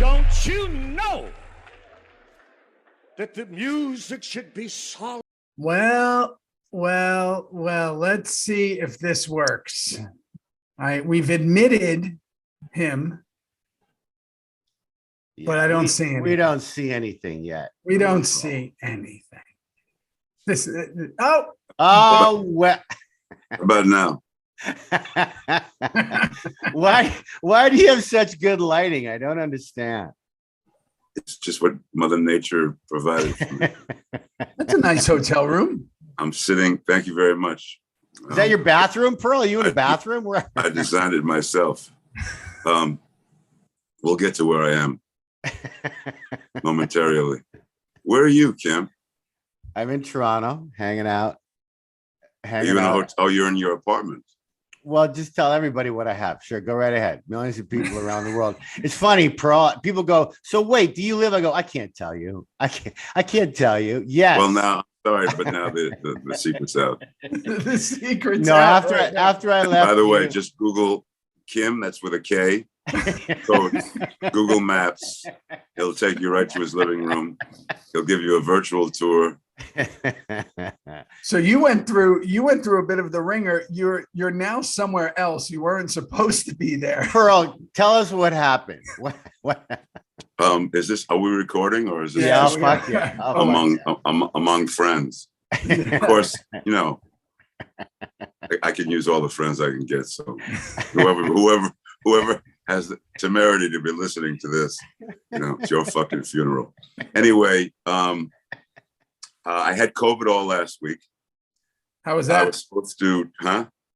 Don't you know that the music should be solid? Well, let's see if this works. All right, we've admitted him, but I don't see anything. We don't see anything yet. We don't see anything. This well. How about now? Why do you have such good lighting? I don't understand. It's just what Mother Nature provided for me. That's a nice hotel room. I'm sitting. Thank you very much. Is that your bathroom, Pearl? Are you in a bathroom? Where? I designed it myself. We'll get to where I am momentarily. Where are you, Kim? I'm in Toronto, hanging out. Are you in a hotel? Oh, you're in your apartment. Well, just tell everybody what I have. Sure, go right ahead. Millions of people around the world. It's funny, Pearl. People go, so wait, do you live? I go, I can't tell you. I can't tell you. Yes. Well, now, sorry, but now the secret's out. The secret's No, out. after I left. By the way, just Google Kim. That's with a K. So Google Maps. He'll take you right to his living room. He'll give you a virtual tour. So you went through a bit of the ringer. You're now somewhere else. You weren't supposed to be there. Pearl, tell us what happened. What? Is this? Are we recording or is this Yeah, just fuck yeah. among friends? Of course, you know. I can use all the friends I can get. So whoever has the temerity to be listening to this, you know, it's your fucking funeral. Anyway, I had COVID all last week. How was that? I was supposed to,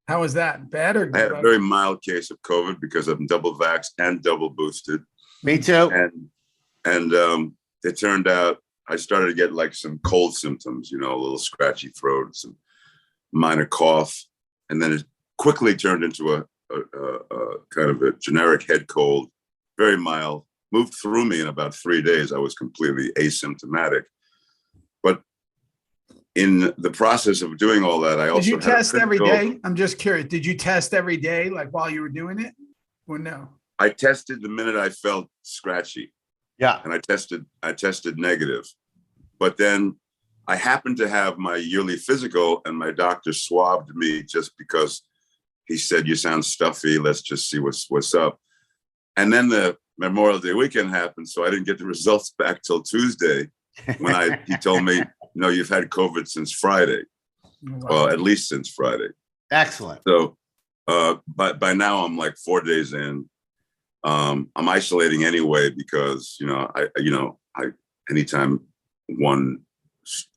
How was that? Bad or I had a very mild case of COVID because I'm double vaxxed and double boosted. Me too. And it turned out I started to get like some cold symptoms, you know, a little scratchy throat, some minor cough, and then it quickly turned into a kind of a generic head cold, very mild, moved through me in about 3 days. I was completely asymptomatic. But in the process of doing all that, I also did you test every day? I'm just curious. Did you test every day, like while you were doing it, or no? I tested the minute I felt scratchy. Yeah, and I tested negative. But then I happened to have my yearly physical, and my doctor swabbed me just because he said, "You sound stuffy. Let's just see what's up." And then the Memorial Day weekend happened, so I didn't get the results back till Tuesday when he told me, "No, you've had COVID since Friday." Wow. Well, at least since Friday. excellent. So by now I'm like 4 days in. I'm isolating anyway because I anytime one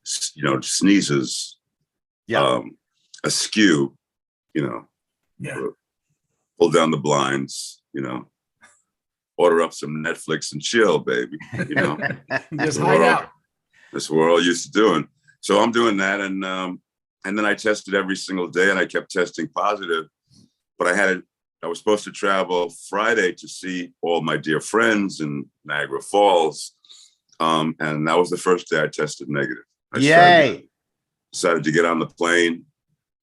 sneezes, askew, pull down the blinds, order up some Netflix and chill, baby. Just hide out. That's what we're all used to doing. So I'm doing that, and then I tested every single day, and I kept testing positive. But I was supposed to travel Friday to see all my dear friends in Niagara Falls, and that was the first day I tested negative. I decided to get on the plane,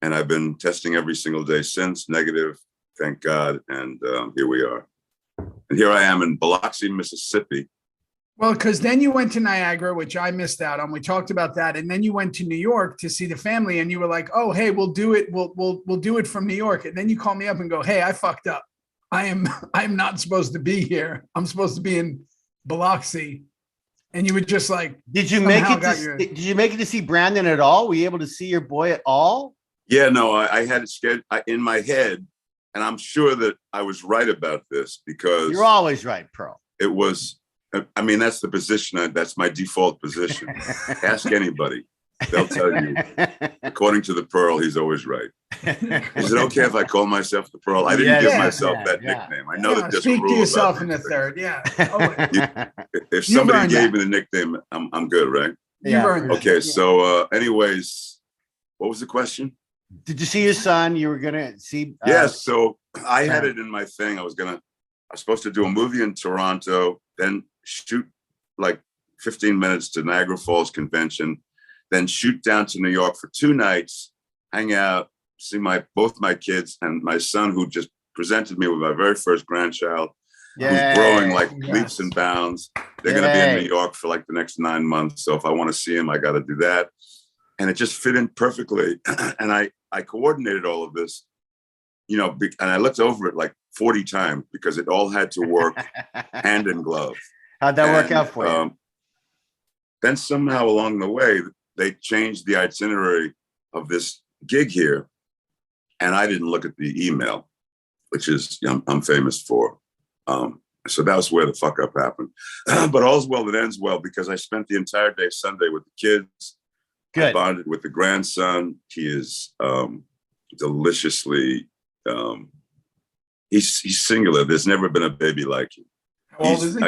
and I've been testing every single day since, negative, thank God, and here we are. And here I am in Biloxi, Mississippi. Well, because then you went to Niagara, which I missed out on. We talked about that, and then you went to New York to see the family, and you were like, "Oh, hey, we'll do it. We'll do it from New York." And then you call me up and go, "Hey, I fucked up. I'm not supposed to be here. I'm supposed to be in Biloxi." And you were just like, "Did you make it? Did you make it to see Brandon at all? Were you able to see your boy at all?" Yeah, no, I had it scheduled in my head, and I'm sure that I was right about this because you're always right, Pearl. It was. I mean, that's the position. That's my default position. Ask anybody. They'll tell you. According to the Pearl, he's always right. Is it okay if I call myself the Pearl? I didn't give myself that nickname. I know that there's speak a rule to yourself in the nickname. third. Yeah. If somebody gave me the nickname, I'm good, right? Okay. So, anyways, what was the question? Did you see your son? You were gonna see? Yes. So I had it in my thing. I was supposed to do a movie in Toronto, then shoot like 15 minutes to Niagara Falls Convention, then shoot down to New York for 2 nights, hang out, see both my kids and my son, who just presented me with my very first grandchild, who's growing like Yes. leaps and bounds. They're going to be in New York for like the next 9 months. So if I want to see him, I got to do that. And it just fit in perfectly. And I coordinated all of this, you know, and I looked over it like 40 times because it all had to work hand in glove. How'd that work out for you? Then somehow along the way, they changed the itinerary of this gig here. And I didn't look at the email, which is I'm famous for. So that was where the fuck up happened. But all's well that ends well, because I spent the entire day Sunday with the kids. Good. I bonded with the grandson. He is deliciously, he's singular. There's never been a baby like him. How old is he?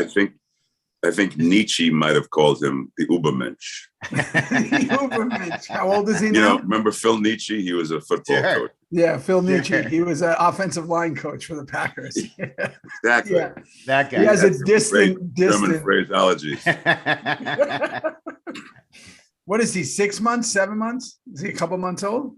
I think Nietzsche might have called him the Ubermensch. Ubermensch. How old is he now? You know, remember Phil Nietzsche? He was a football coach. Yeah, Phil Nietzsche. He was an offensive line coach for the Packers. Exactly. Yeah. That guy. He has a distant. German phraseology. What is he? 6 months? 7 months? Is he a couple months old?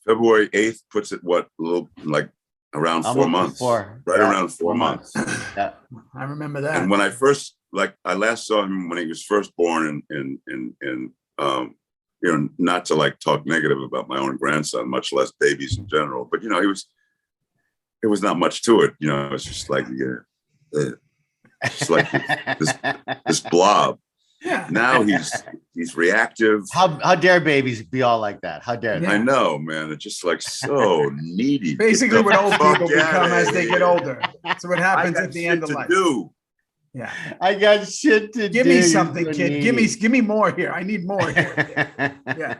February 8th puts it a little like around 4 months. Around 4 months. Yeah. I remember that. And when I first, I last saw him when he was first born, and you know, not to like talk negative about my own grandson, much less babies in general, but you know, it was not much to it. You know, it's just like, just like this blob. Yeah. Now he's reactive. How dare babies be all like that? How dare they? I know, man. It's just like so needy. Basically what old people become as they get older. So what happens at the end of life. Yeah. I got shit to do. Give me something, kid. Give me more here. I need more here. Yeah.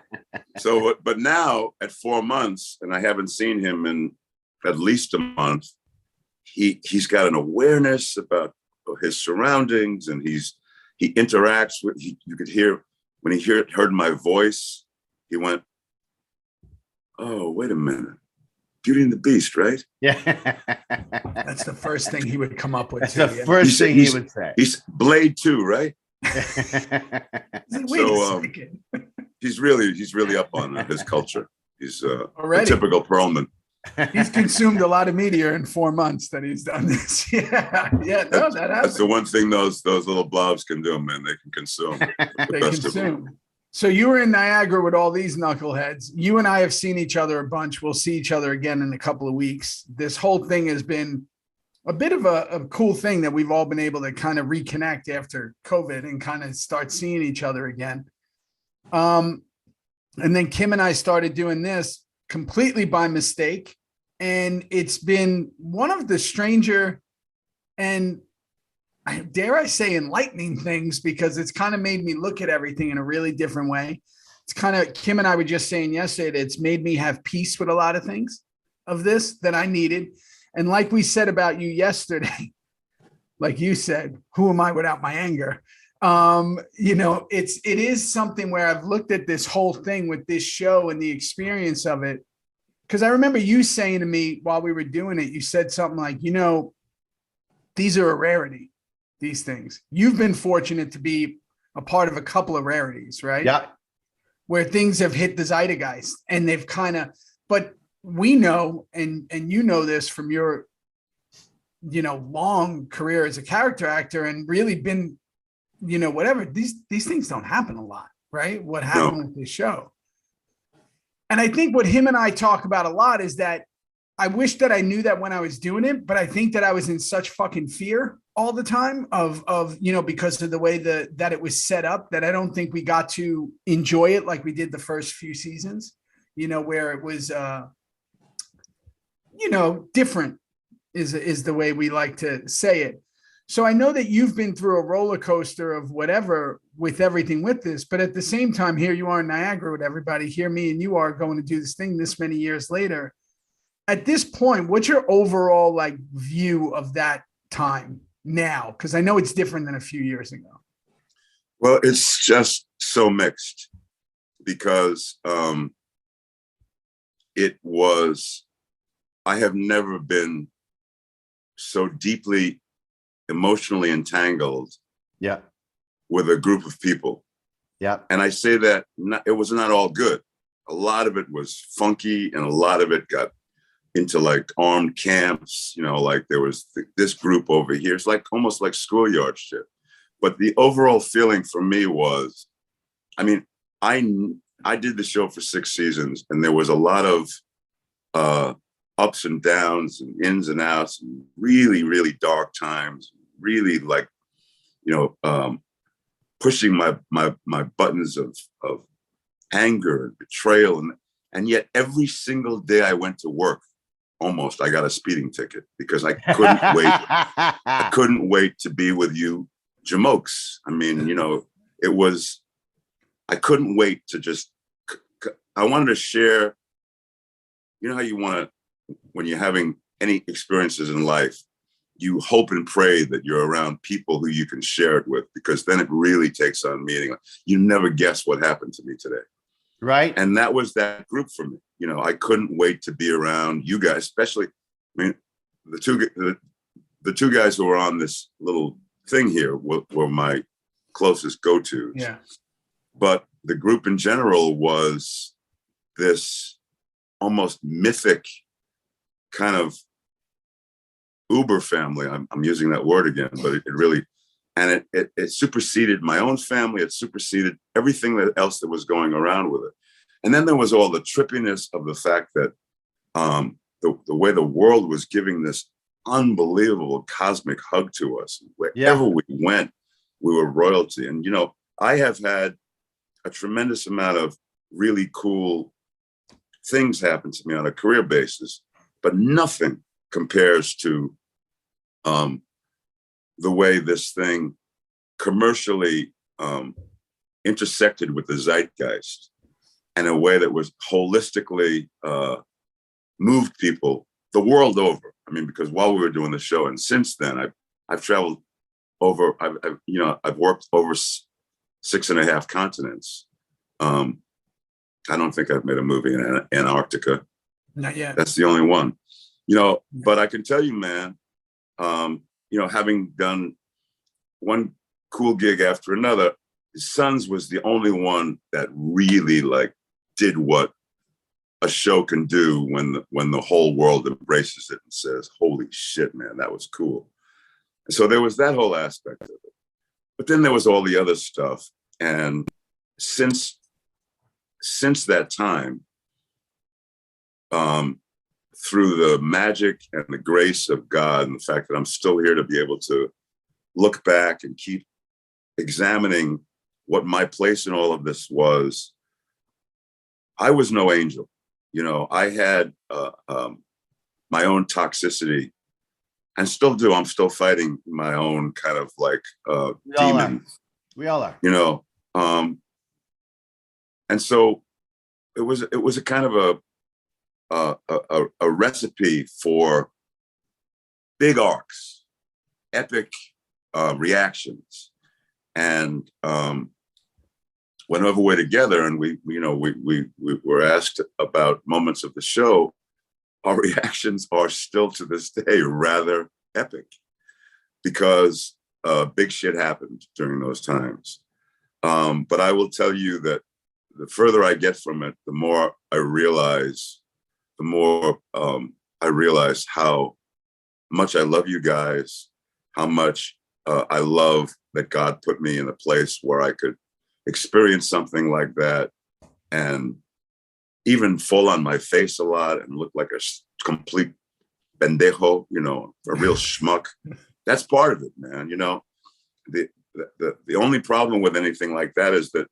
So, but now at 4 months, and I haven't seen him in at least a month, he's got an awareness about his surroundings, and he interacts with, you could hear when he heard my voice, he went, "Oh, wait a minute. Beauty and the Beast, right?" Yeah. That's the first thing he would come up with. That's the first thing he would say. He's Blade 2, right? Wait a second. He's really up on his culture. He's a typical Perlman. He's consumed a lot of media in 4 months that he's done this. Yeah. No, that happens. That's the one thing those little blobs can do, man. They can consume. They consume. So you were in Niagara with all these knuckleheads. You and I have seen each other a bunch. We'll see each other again in a couple of weeks. This whole thing has been a bit of a cool thing that we've all been able to kind of reconnect after COVID and kind of start seeing each other again. And then Kim and I started doing this completely by mistake. And it's been one of the stranger and, dare I say, enlightening things, because it's kind of made me look at everything in a really different way. It's kind of, Kim and I were just saying yesterday, it's made me have peace with a lot of things of this that I needed. And like we said about you yesterday, like you said, who am I without my anger? You know, it is something where I've looked at this whole thing with this show and the experience of it. Because I remember you saying to me while we were doing it, you said something like, you know, these are a rarity. These things. You've been fortunate to be a part of a couple of rarities, right? Yeah. Where things have hit the zeitgeist and they've kind of, but we know, and you know this from your, you know, long career as a character actor and really been, you know, whatever, these things don't happen a lot, right? What happened with this show. And I think what him and I talk about a lot is that I wish that I knew that when I was doing it, but I think that I was in such fucking fear all the time of, you know, because of the way that it was set up, that I don't think we got to enjoy it like we did the first few seasons, you know, where it was, you know, different is the way we like to say it. So I know that you've been through a roller coaster of whatever with everything with this, but at the same time, here you are in Niagara with everybody. Here me and you are going to do this thing this many years later. At this point, what's your overall like view of that time now? Because I know it's different than a few years ago. Well, it's just so mixed because I have never been so deeply emotionally entangled with a group of people. Yeah. And I say that it was not all good. A lot of it was funky and a lot of it got into like armed camps, you know, like there was this group over here. It's like almost like schoolyard shit. But the overall feeling for me was, I mean, I did the show for 6 seasons, and there was a lot of ups and downs and ins and outs, and really, really dark times, really like, you know, pushing my buttons of anger and betrayal. And yet every single day I went to work, almost, I got a speeding ticket because I couldn't wait. I couldn't wait to be with you jamokes. I mean, you know, I couldn't wait to just, I wanted to share, you know how you want to, when you're having any experiences in life, you hope and pray that you're around people who you can share it with, because then it really takes on meaning. You never guess what happened to me today. Right. And that was that group for me. You know, I couldn't wait to be around you guys, especially, I mean, the two guys who were on this little thing here were my closest go-tos. Yeah. But the group in general was this almost mythic kind of Uber family. I'm using that word again, but it really, and it superseded my own family. It superseded everything else that was going around with it. And then there was all the trippiness of the fact that the way the world was giving this unbelievable cosmic hug to us. Wherever we went, we were royalty. And, you know, I have had a tremendous amount of really cool things happen to me on a career basis, but nothing compares to the way this thing commercially intersected with the zeitgeist in a way that was holistically moved people the world over. I mean, because while we were doing the show, and since then, I've traveled over, I've worked over 6.5 continents. I don't think I've made a movie in Antarctica. Not yet. That's the only one, you know, but I can tell you, man, you know, having done one cool gig after another, Sons was the only one that really like did what a show can do when the whole world embraces it and says, holy shit, man, that was cool. And so there was that whole aspect of it. But then there was all the other stuff. And since that time, through the magic and the grace of God and the fact that I'm still here to be able to look back and keep examining what my place in all of this was, I was no angel. You know, I had my own toxicity, and still do. I'm still fighting my own kind of like demon. We all are. You know, and so it was a kind of a recipe for big arcs, epic reactions, and whenever we're together and we were asked about moments of the show, our reactions are still to this day rather epic, because big shit happened during those times. But I will tell you that the further I get from it, the more I realize how much I love you guys, how much I love that God put me in a place where I could experience something like that and even fall on my face a lot and look like a complete pendejo, you know, a real schmuck. That's part of it, man. You know, the only problem with anything like that is that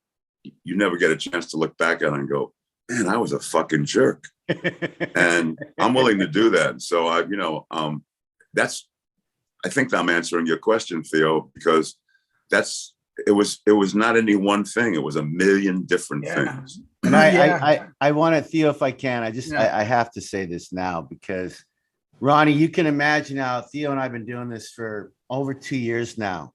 you never get a chance to look back at it and go, man, I was a fucking jerk. And I'm willing to do that. So I think I'm answering your question, Theo, because it was not any one thing. It was a million different things. And I want to, Theo, if I can, I have to say this now, because Ronnie, you can imagine how Theo and I have been doing this for over 2 years now.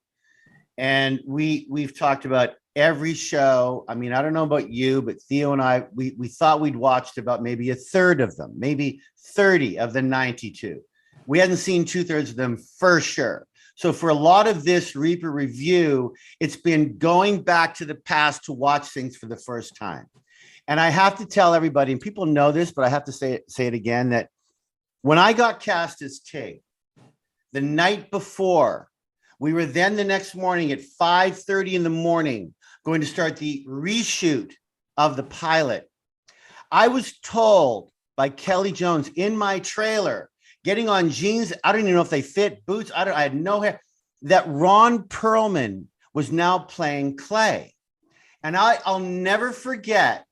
And we've talked about every show. I mean, I don't know about you, but Theo and I, we thought we'd watched about maybe a third of them, maybe 30 of the 92. We hadn't seen 2/3 of them for sure. So for a lot of this Reaper review, it's been going back to the past to watch things for the first time. And I have to tell everybody, and people know this, but I have to say it again, that When I got cast as Tig, the night before, we were then the next morning at 5:30 in the morning going to start the reshoot of the pilot. I was told by Kelly Jones in my trailer, getting on jeans, I don't even know if they fit, boots, I had no hair, that Ron Perlman was now playing Clay. And I'll never forget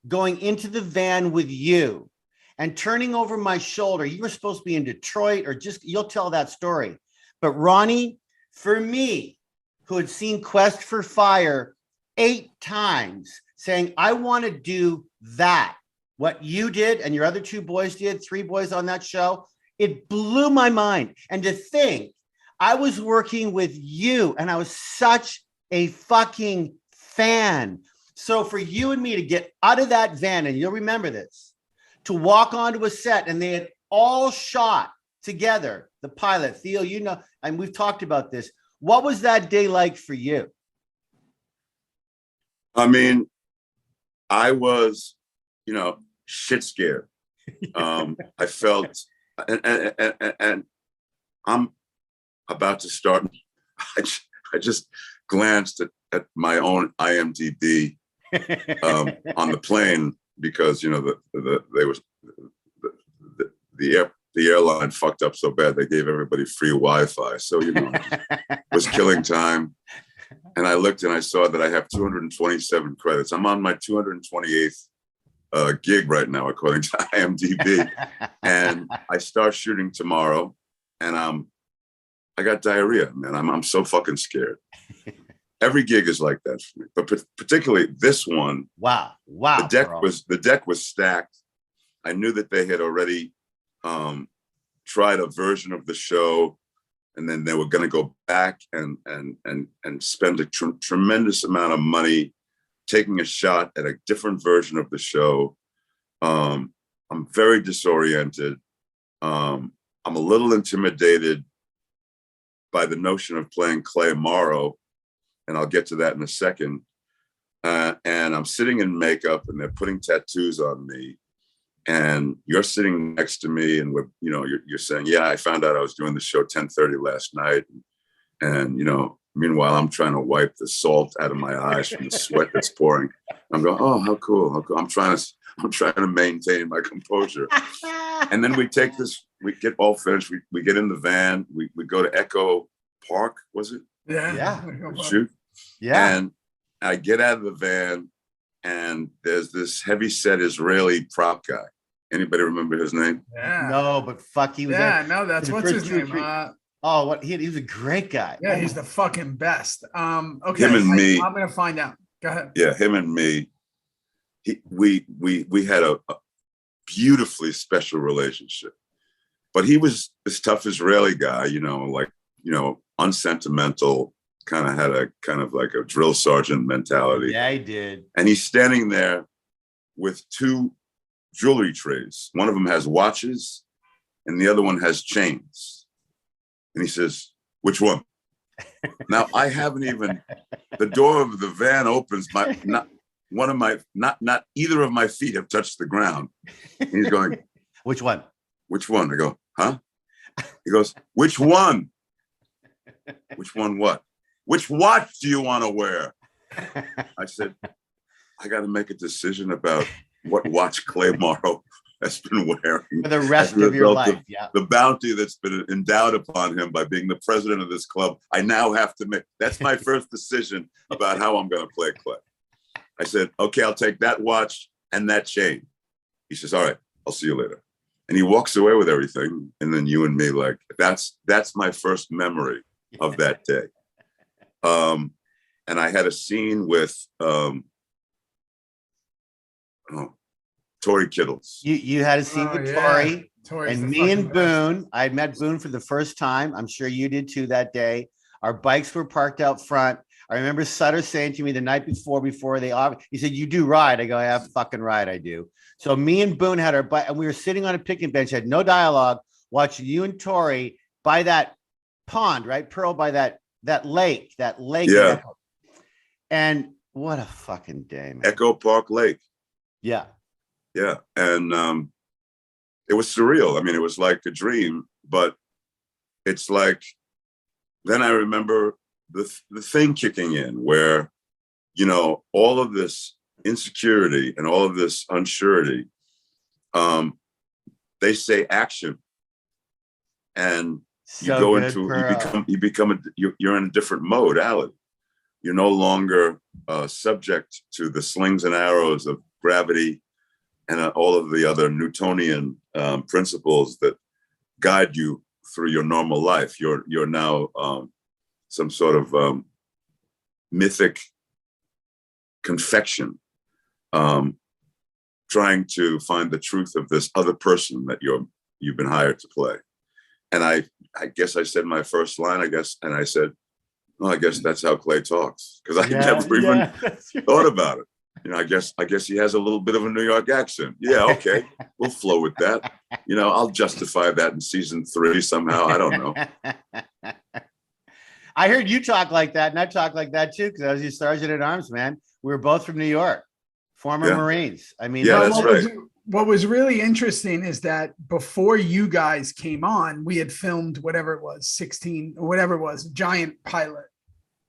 going into the van with you and turning over my shoulder. You were supposed to be in Detroit, or just, you'll tell that story. But Ronnie, for me, who had seen Quest for Fire 8 times, saying, I want to do that, what you did and your other 2 boys did, 3 boys on that show, it blew my mind. And to think I was working with you and I was such a fucking fan. So for you and me to get out of that van, and you'll remember this, to walk onto a set and they had all shot together, the pilot, Theo, you know, and we've talked about this. What was that day like for you? I mean, I was, you know, shit scared. I felt, and I'm about to start. I just glanced at my own IMDb on the plane, because, you know, the airline fucked up so bad they gave everybody free Wi-Fi. So, you know, it was killing time. And I looked and I saw that I have 227 credits. I'm on my 228th gig right now, according to IMDb. And I start shooting tomorrow, and I got diarrhea, man. I'm so fucking scared. Every gig is like that for me, but particularly this one. Wow. The deck was stacked. I knew that they had already tried a version of the show, and then they were going to go back and spend a tremendous amount of money taking a shot at a different version of the show. I'm very disoriented. I'm a little intimidated by the notion of playing Clay Morrow, and I'll get to that in a second. And I'm sitting in makeup, and they're putting tattoos on me. And you're sitting next to me, and you're saying, "Yeah, I found out I was doing the show 10:30 last night," and you know, meanwhile, I'm trying to wipe the salt out of my eyes from the sweat that's pouring. I'm going, "Oh, how cool! How cool!" I'm trying to maintain my composure. And then we take this. We get all finished. We get in the van. We go to Echo Park. Was it? Yeah. Shoot. Yeah. And I get out of the van, and there's this heavy-set Israeli prop guy. Anybody remember his name? Yeah. No, but fuck, he was. Yeah, no, that's what's his name. He was a great guy. Yeah, he's the fucking best. Okay, Him and me. I'm gonna find out. Go ahead. Yeah, him and me. We had a beautifully special relationship. But he was this tough Israeli guy, unsentimental, had a drill sergeant mentality. Yeah, he did. And he's standing there with 2 jewelry trays. One of them has watches and the other one has chains. And he says, "Which one?" Now I haven't even, the door of the van opens, not either of my feet have touched the ground. And he's going, "Which one? Which one?" I go, "Huh?" He goes, "Which one?" "Which one what?" "Which watch do you want to wear?" I said, "I got to make a decision about what watch Clay Morrow has been wearing for the rest of your life." Yeah. The bounty that's been endowed upon him by being the president of this club, I now have to make. That's my first decision about how I'm going to play Clay. I said, "Okay, I'll take that watch and that chain." He says, "All right, I'll see you later." And he walks away with everything. And then you and me, that's my first memory of that day. And I had a scene with Tori Kittles. You had a scene with Tori. Tori's and me and Boone. I had met Boone for the first time. I'm sure you did too that day. Our bikes were parked out front. I remember Sutter saying to me the night before he said, "You do ride?" I go, "Yeah, fucking ride, I do." So me and Boone had our bike, and we were sitting on a picnic bench, had no dialogue, watching you and Tori by that pond, right? Pearl, by that lake. Yeah. And what a fucking day, man. Echo Park Lake. Yeah. Yeah. And it was surreal. I mean, it was like a dream, but it's like, then I remember the thing kicking in where, you know, all of this insecurity and all of this unsurety, they say action, and you go into, you're in a different modality. You're no longer subject to the slings and arrows of gravity and all of the other Newtonian principles that guide you through your normal life. You're now some sort of mythic confection, trying to find the truth of this other person that you've been hired to play. And I guess I said my first line, and I said, well, I guess that's how Clay talks, because I never even thought about it. You know, I guess he has a little bit of a New York accent. Yeah, okay, we'll flow with that. You know, I'll justify that in season 3 somehow. I don't know. I heard you talk like that, and I talk like that too, because I was your sergeant at arms, man. We were both from New York, former Marines. I mean, that's right. What was really interesting is that before you guys came on, we had filmed whatever it was, 16 or whatever it was, giant pilot.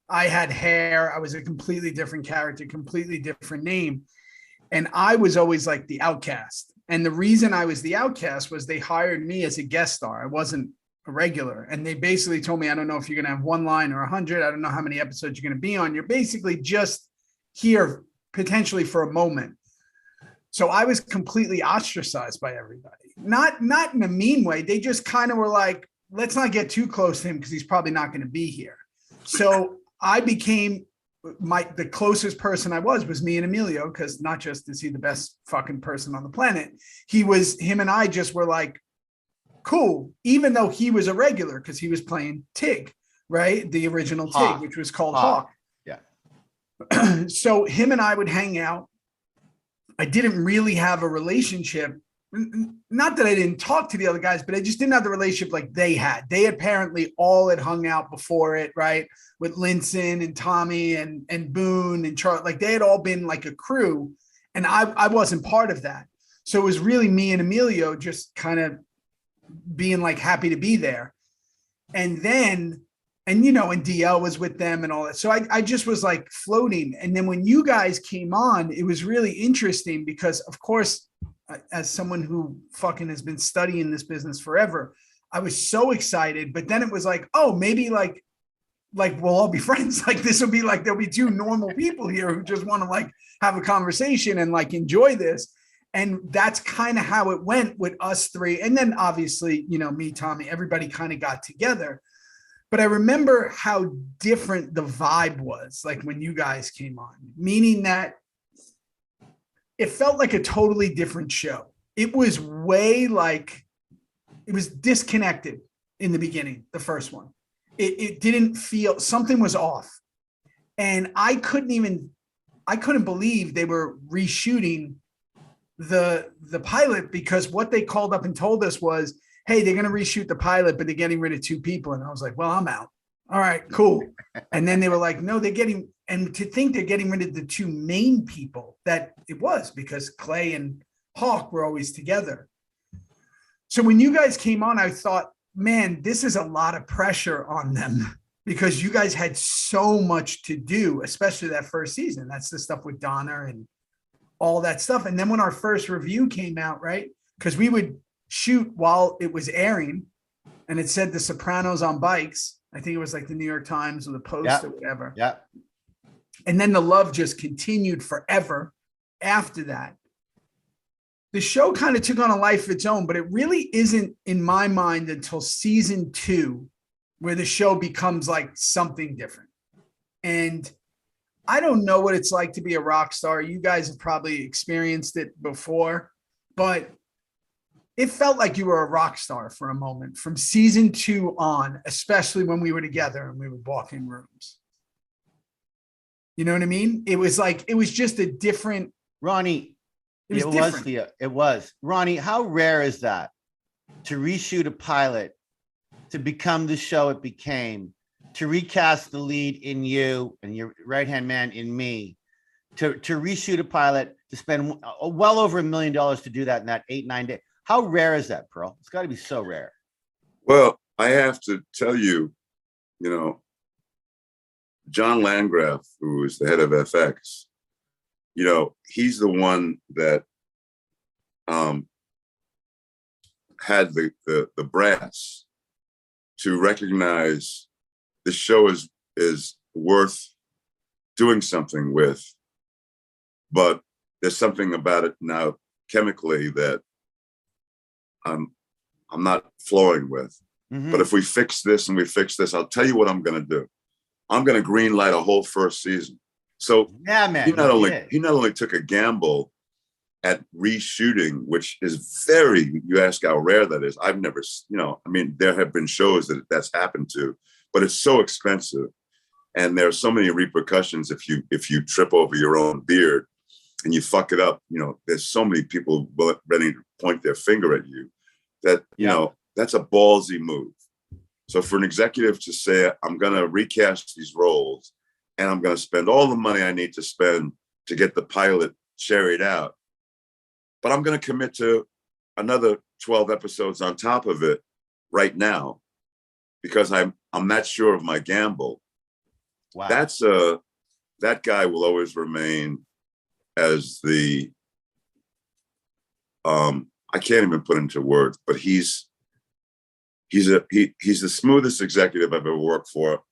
I had hair. I was a completely different character, completely different name. And I was always like the outcast. And the reason I was the outcast was they hired me as a guest star. I wasn't a regular. And they basically told me, I don't know if you're going to have 1 line or 100. I don't know how many episodes you're going to be on. You're basically just here potentially for a moment. So I was completely ostracized by everybody. Not in a mean way. They just kind of were like, let's not get too close to him because he's probably not going to be here. So I became the closest person I was me and Emilio, because not just is he the best fucking person on the planet, him and I just were like, cool, even though he was a regular because he was playing Tig, right? The original Tig, which was called Hawk. Yeah. So him and I would hang out. I didn't really have a relationship. Not that I didn't talk to the other guys, but I just didn't have the relationship like they had. They apparently all had hung out before it, right? With Linson and Tommy and Boone and Charlie. Like they had all been like a crew, and I wasn't part of that. So it was really me and Emilio just kind of being like happy to be there. And then, and you know, and DL was with them and all that. So I just was like floating. And then when you guys came on, it was really interesting because, of course, as someone who fucking has been studying this business forever, I was so excited. But then it was like, oh, maybe like we'll all be friends. Like this will be like, there'll be 2 normal people here who just want to like have a conversation and like enjoy this. And that's kind of how it went with us 3. And then obviously, you know, me, Tommy, everybody kind of got together. But I remember how different the vibe was like when you guys came on, meaning that it felt like a totally different show. It was way like, it was disconnected in the beginning, the first one. It didn't feel, something was off. And I couldn't believe they were reshooting the pilot, because what they called up and told us was, hey, they're going to reshoot the pilot, but they're getting rid of 2 people. And I was like, well, I'm out. All right, cool. And then they were like, no, and to think they're getting rid of the 2 main people that it was, because Clay and Hawk were always together. So when you guys came on, I thought, man, this is a lot of pressure on them because you guys had so much to do, especially that first season. That's the stuff with Donna and all that stuff. And then when our first review came out, right, because we would shoot while it was airing, and it said The Sopranos on bikes. I think it was like the New York Times or the Post or whatever. Yeah. And then the love just continued forever after that. The show kind of took on a life of its own, but it really isn't in my mind until season 2 where the show becomes like something different. And I don't know what it's like to be a rock star. You guys have probably experienced it before, but it felt like you were a rock star for a moment from season 2 on, especially when we were together and we would walk in rooms. You know what I mean? It was like, it was just a different. Ronnie, it was. Ronnie, how rare is that to reshoot a pilot, to become the show it became, to recast the lead in you and your right-hand man in me, to reshoot a pilot, to spend well over $1 million to do that in that 8-9 days. How rare is that, Pearl? It's got to be so rare. Well, I have to tell you, you know, John Landgraf, who is the head of FX, you know, he's the one that had the brass to recognize the show is worth doing something with, but there's something about it now chemically that I'm not flowing with. But if we fix this and we fix this, I'll tell you what I'm going to do. I'm going to green light a whole first season. So yeah, man, he not only took a gamble at reshooting, which is very, you ask how rare that is. I've never, you know, I mean, there have been shows that that's happened to, but it's so expensive. And there are so many repercussions if you trip over your own beard and you fuck it up. You know, there's so many people ready to point their finger at you that, you know, that's a ballsy move. So for an executive to say, I'm going to recast these roles and I'm going to spend all the money I need to spend to get the pilot cherried out, but I'm going to commit to another 12 episodes on top of it right now because I'm not sure of my gamble. Wow. That guy will always remain as the, I can't even put into words, but he's the smoothest executive I've ever worked for,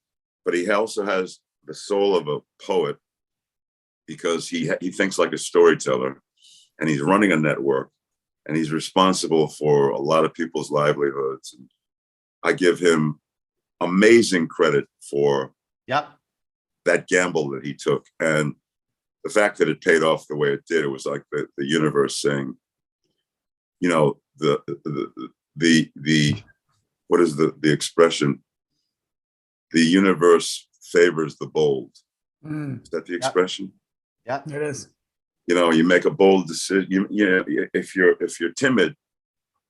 but he also has the soul of a poet because he thinks like a storyteller, and he's running a network, and he's responsible for a lot of people's livelihoods. And I give him amazing credit for that gamble that he took, and the fact that it paid off the way it did. It was like the universe saying, you know, the what is the expression? The universe favors the bold. Is that the expression? Yeah, it is. You know, you make a bold decision. You know, if you're timid,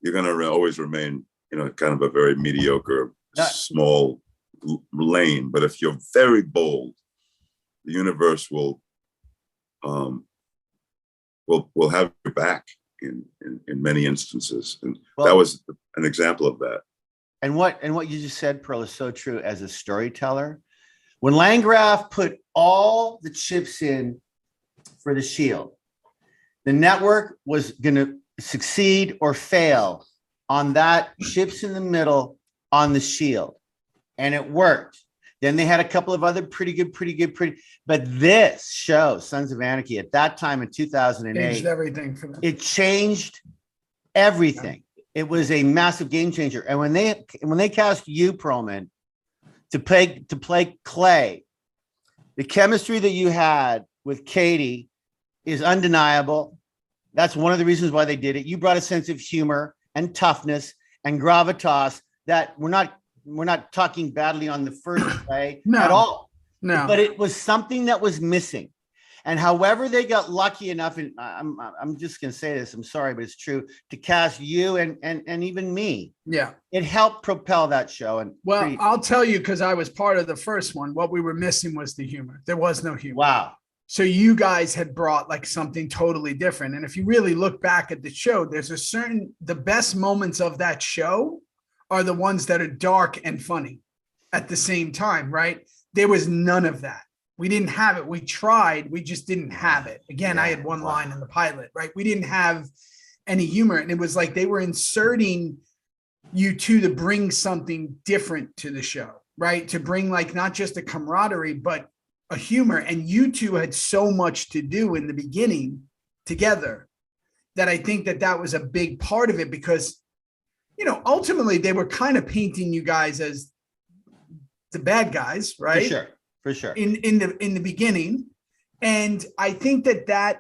you're going to always remain, you know, kind of a very mediocre, small lane. But if you're very bold, the universe will have your back in many instances. And that was an example of that. And what you just said, Pearl, is so true as a storyteller. When Landgraf put all the chips in for the Shield, the network was going to succeed or fail on that chips in the middle on the Shield. And it worked. Then they had a couple of other pretty good. But this show, Sons of Anarchy, at that time in 2008, changed everything for them. It changed everything. It was a massive game changer. And when they cast you, Perlman, to play Clay, the chemistry that you had with Katie is undeniable. That's one of the reasons why they did it. You brought a sense of humor and toughness and gravitas that we're not talking badly on the first play at all. No, but it was something that was missing. And however they got lucky enough, and I'm just going to say this, I'm sorry, but it's true, to cast you and even me. Yeah. It helped propel that show. And I'll tell you, because I was part of the first one, what we were missing was the humor. There was no humor. Wow. So you guys had brought like something totally different. And if you really look back at the show, there's the best moments of that show are the ones that are dark and funny at the same time, right? There was none of that. We didn't have it. We tried. We just didn't have it. Again, I had one line in the pilot, right? We didn't have any humor. And it was like they were inserting you two to bring something different to the show, right? To bring like not just a camaraderie, but a humor. And you two had so much to do in the beginning together that I think that was a big part of it because, you know, ultimately they were kind of painting you guys as the bad guys, right? For sure. In the beginning. And I think that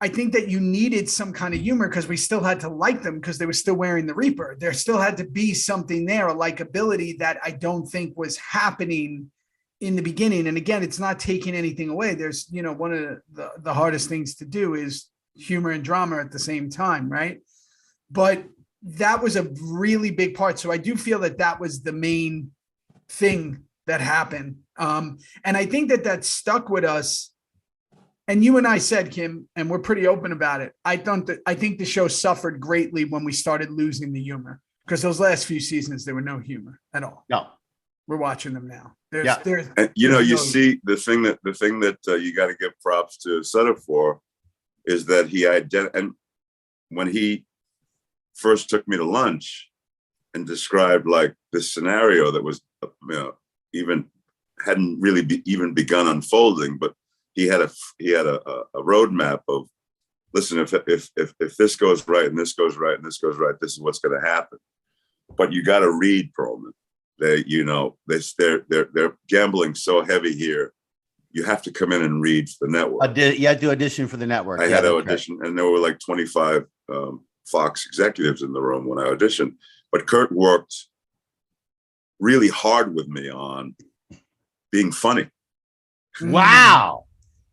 you needed some kind of humor because we still had to like them because they were still wearing the Reaper. There still had to be something there, a likability that I don't think was happening in the beginning. And again, it's not taking anything away. There's, you know, one of the hardest things to do is humor and drama at the same time, right? But that was a really big part. So I do feel that was the main thing that happened. And I think that stuck with us And you and I said, Kim, and we're pretty open about it. I think the show suffered greatly when we started losing the humor, because those last few seasons, there were no humor at all. No. We're watching them now. And, you see the thing that you got to give props to Sutter for is that and when he first took me to lunch and described like this scenario that was, even hadn't really even begun unfolding, but he had a roadmap of, listen, if this goes right and this goes right and this goes right, this is what's going to happen. But you got to read Perlman. They're gambling so heavy here. You have to come in and read the network. You had to audition for the network. I had to audition, and there were like 25 Fox executives in the room when I auditioned. But Kurt worked really hard with me on being funny. Wow.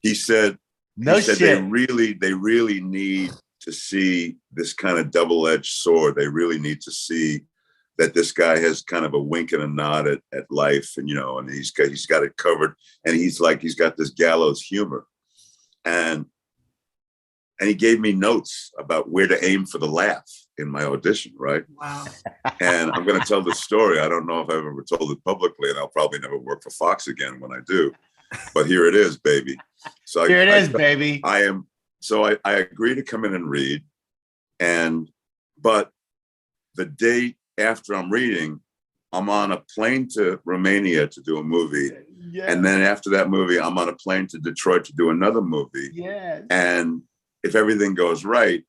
He said, they really need to see this kind of double-edged sword. They really need to see that this guy has kind of a wink and a nod at life, and and he's got it covered, and he's got this gallows humor, and he gave me notes about where to aim for the laugh in my audition, right? Wow. And I'm going to tell this story. I don't know if I've ever told it publicly, and I'll probably never work for Fox again when I do, but here it is, baby. So here it is, baby. I agree to come in and read, but the day after I'm reading, I'm on a plane to Romania to do a movie. Yeah. And then after that movie, I'm on a plane to Detroit to do another movie. Yeah. And if everything goes right,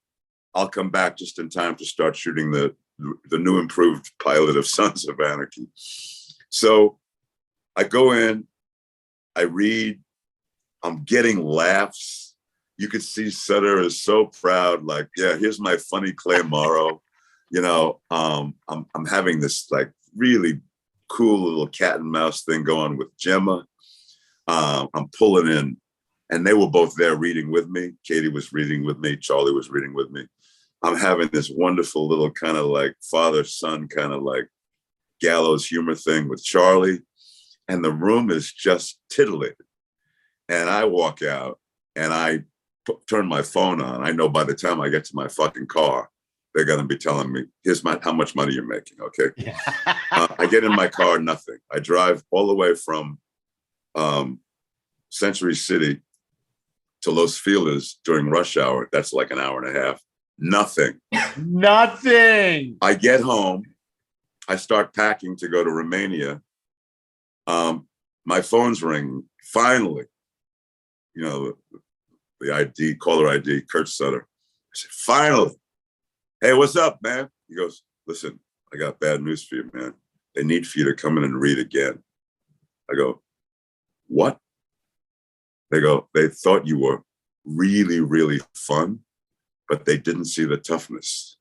I'll come back just in time to start shooting the new improved pilot of Sons of Anarchy. So I go in, I read, I'm getting laughs. You could see Sutter is so proud, like, yeah, here's my funny Clay Morrow. I'm having this like really cool little cat and mouse thing going with Gemma. I'm pulling in, and they were both there reading with me. Katie was reading with me. Charlie was reading with me. I'm having this wonderful little kind of like father-son kind of like gallows humor thing with Charlie, and the room is just titillated. And I walk out and I turn my phone on. I know by the time I get to my fucking car, they're going to be telling me, here's how much money you're making, okay? Yeah. I get in my car, nothing. I drive all the way from Century City to Los Feliz during rush hour. That's like an hour and a half. Nothing. Nothing. I get home. I start packing to go to Romania. My phone's ringing. Finally, the ID, caller ID, Kurt Sutter. I said, finally. Hey, what's up, man? He goes, listen, I got bad news for you, man. They need for you to come in and read again. I go, what? They go, they thought you were really, really fun, but they didn't see the toughness.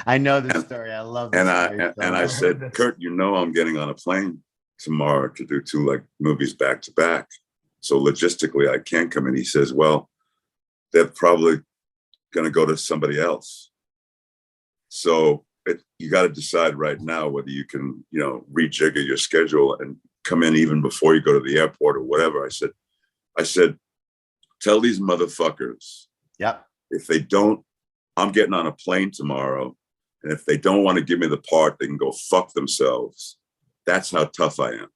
I know this story. I love this story. And I said, Kurt, I'm getting on a plane tomorrow to do 2 movies back to back. So logistically, I can't come in. He says, well, they're probably going to go to somebody else. So you got to decide right now whether you can, rejigger your schedule and come in even before you go to the airport or whatever. I said, tell these motherfuckers. Yep. If they don't, I'm getting on a plane tomorrow. And if they don't want to give me the part, they can go fuck themselves. That's how tough I am.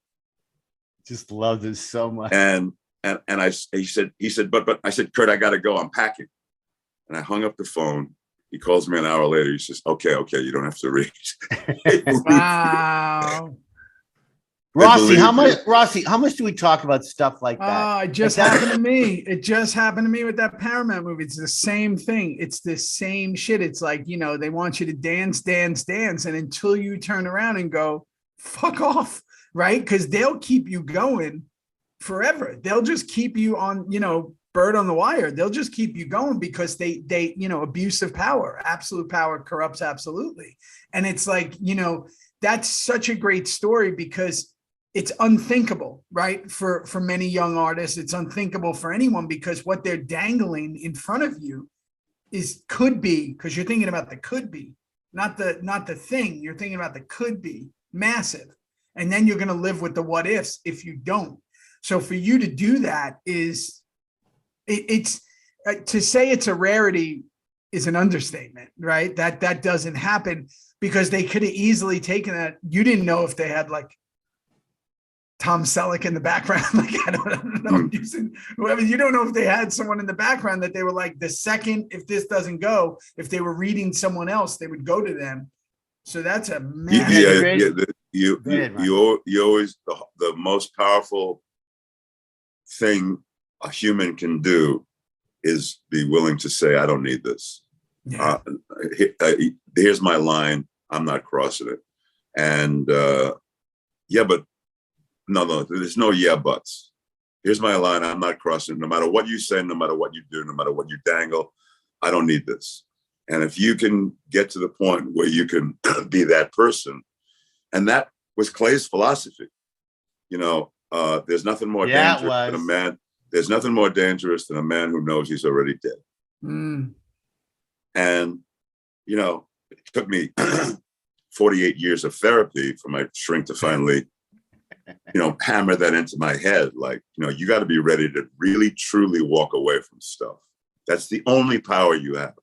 Just love this so much. And he said, but I said, Kurt, I got to go. I'm packing. And I hung up the phone. He calls me an hour later. He says, okay, you don't have to read. Wow. Rossi, how much do we talk about stuff like that? It just happened to me. It just happened to me with that Paramount movie. It's the same thing. It's the same shit. It's like, they want you to dance. And until you turn around and go, fuck off, right? Because they'll keep you going forever. They'll just keep you on, bird on the wire. They'll just keep you going because they abuse of power, absolute power corrupts absolutely. And it's like, that's such a great story because it's unthinkable, right? For many young artists, it's unthinkable for anyone because what they're dangling in front of you could be, because you're thinking about the could be, not the thing. You're thinking about the could be massive. And then you're going to live with the what ifs if you don't. So for you to do that is It's to say it's a rarity is an understatement, right? That doesn't happen because they could have easily taken that. You didn't know if they had like Tom Selleck in the background. Like, I don't know, whoever, you don't know if they had someone in the background that they were like, the second, if this doesn't go, if they were reading someone else, they would go to them. So that's a massive. You always, the most powerful thing a human can do is be willing to say, I don't need this. Yeah. Here's my line. I'm not crossing it. And but no, there's no yeah buts. Here's my line. I'm not crossing it. No matter what you say, no matter what you do, no matter what you dangle, I don't need this. And if you can get to the point where you can be that person, and that was Clay's philosophy, there's nothing more dangerous than a man. There's nothing more dangerous than a man who knows he's already dead. Mm. And, it took me 48 years of therapy for my shrink to finally, hammer that into my head. Like, you got to be ready to really, truly walk away from stuff. That's the only power you have.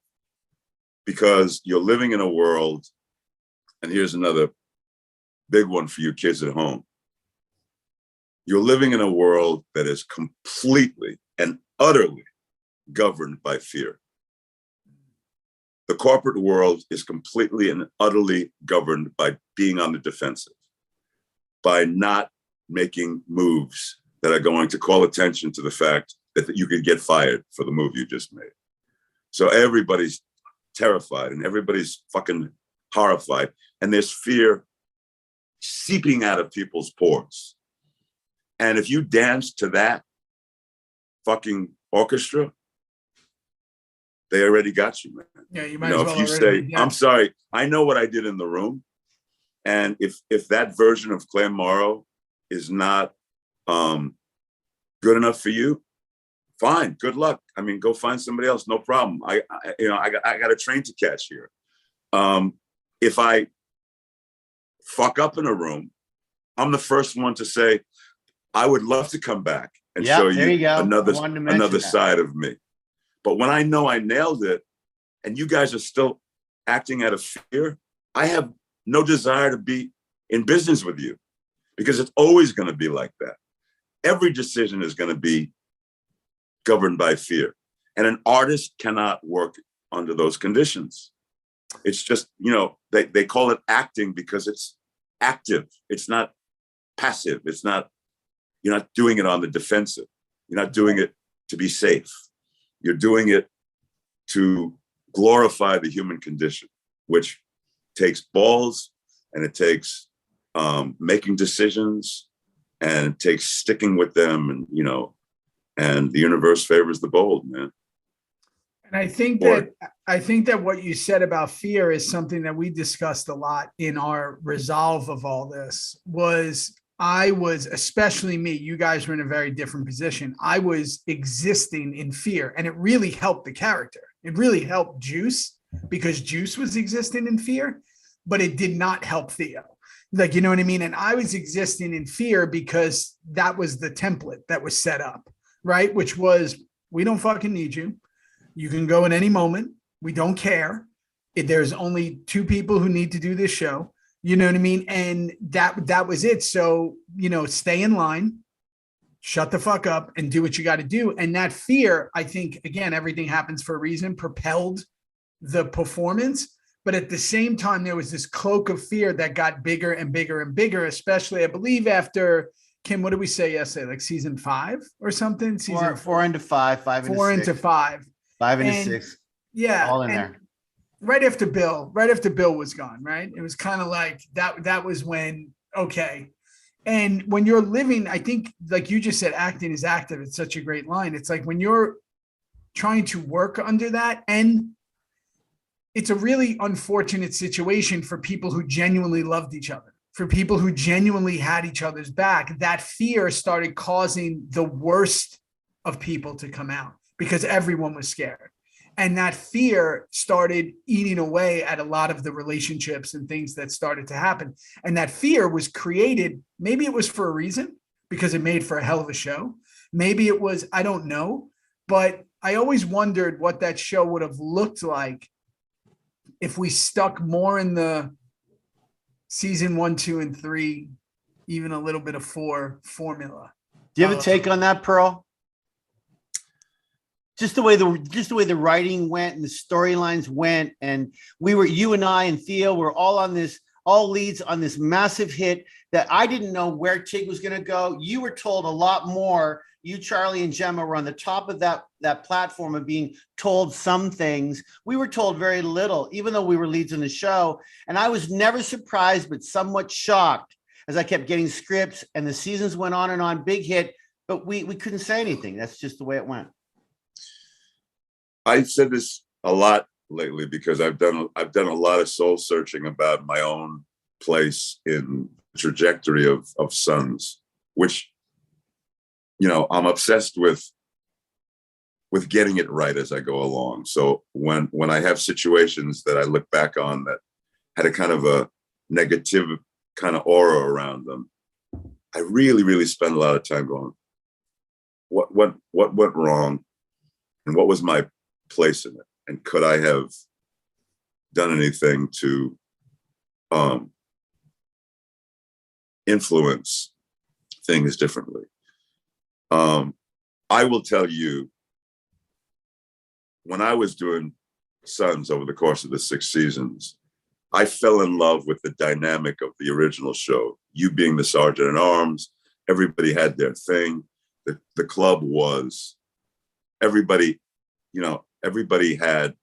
Because you're living in a world, and here's another big one for you kids at home. You're living in a world that is completely and utterly governed by fear. The corporate world is completely and utterly governed by being on the defensive, by not making moves that are going to call attention to the fact that you could get fired for the move you just made. So everybody's terrified and everybody's fucking horrified. And there's fear seeping out of people's pores. And if you dance to that fucking orchestra, they already got you, man. Yeah, you might as well. If you say, I'm sorry, I know what I did in the room. And if that version of Claire Morrow is not good enough for you, fine, good luck. I mean, go find somebody else, no problem. I got a train to catch here. If I fuck up in a room, I'm the first one to say, I would love to come back and show you another side of me. But when I know I nailed it and you guys are still acting out of fear, I have no desire to be in business with you because it's always going to be like that. Every decision is going to be governed by fear. And an artist cannot work under those conditions. It's just, they call it acting because it's active. It's not passive. It's not, you're not doing it on the defensive. You're not doing it to be safe. You're doing it to glorify the human condition, which takes balls and it takes making decisions and it takes sticking with them. And, and the universe favors the bold, man. And I think that what you said about fear is something that we discussed a lot in our resolve of all this. I was, especially me, you guys were in a very different position. I was existing in fear, and it really helped the character. It really helped Juice because Juice was existing in fear, but it did not help Theo. Like, you know what I mean? And I was existing in fear because that was the template that was set up, right? Which was, we don't fucking need you. You can go at any moment. We don't care. There's only 2 people who need to do this show. You know what I mean? And that was it. So, stay in line, shut the fuck up and do what you got to do. And that fear, I think, again, everything happens for a reason, propelled the performance. But at the same time, there was this cloak of fear that got bigger and bigger and bigger, especially, I believe, after, Kim, what did we say yesterday? Like season 5 or something? Season 4 into 5, 5 into 6. 4 into 5. 5 into 6. Yeah. All in there. Right after Bill was gone, right? It was kind of like that was when, okay. And when you're living, I think, like you just said, acting is active. It's such a great line. It's like when you're trying to work under that, and it's a really unfortunate situation for people who genuinely loved each other, for people who genuinely had each other's back. That fear started causing the worst of people to come out because everyone was scared. And that fear started eating away at a lot of the relationships and things that started to happen. And that fear was created, maybe it was for a reason, because it made for a hell of a show. Maybe it was, I don't know, But I always wondered what that show would have looked like if we stuck more in the season 1, 2, and 3, even a little bit of 4 formula. Do you have a take on that, Pearl? Just the way the writing went and the storylines went, and you and I and Theo were all leads on this massive hit that I didn't know where Tig was going to go. You were told a lot more. You, Charlie, and Gemma were on the top of that platform of being told some things. We were told very little, even though we were leads in the show. And I was never surprised, but somewhat shocked as I kept getting scripts and the seasons went on, big hit, but we couldn't say anything. That's just the way it went. I've said this a lot lately because I've done a lot of soul searching about my own place in the trajectory of Sons, which, you know, I'm obsessed with getting it right as I go along. So when I have situations that I look back on that had a kind of a negative kind of aura around them, I really, really spend a lot of time going, what went wrong, and what was my place in it, and could I have done anything to influence things differently? I will tell you, when I was doing Sons over the course of the 6 seasons, I fell in love with the dynamic of the original show. You being the sergeant at arms, everybody had their thing. The club was everybody, you know, everybody had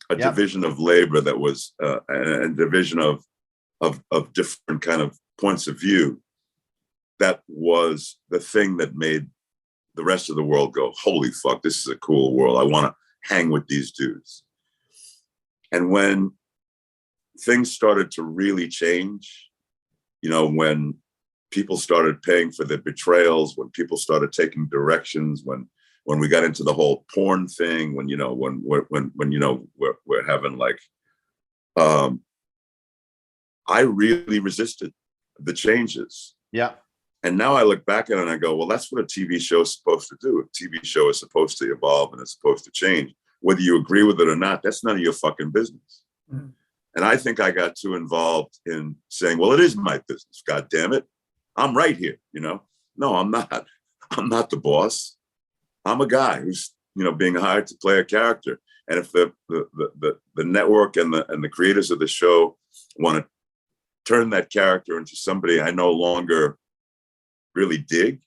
a division of labor that was a division of different kind of points of view. That was the thing that made the rest of the world go, holy fuck, this is a cool world. I want to hang with these dudes. And when things started to really change, you know, when people started paying for their betrayals, when people started taking directions, when we got into the whole porn thing, when you know, when you know, we're having like, I really resisted the changes. Yeah. And now I look back at it and I go, well, that's what a TV show is supposed to do. A TV show is supposed to evolve and it's supposed to change. Whether you agree with it or not, that's none of your fucking business. Mm-hmm. And I think I got too involved in saying, well, it is my business. God damn it. I'm right here, you know? No, I'm not. I'm not the boss. I'm a guy who's, you know, being hired to play a character. And if the network and the creators of the show want to turn that character into somebody I no longer really dig,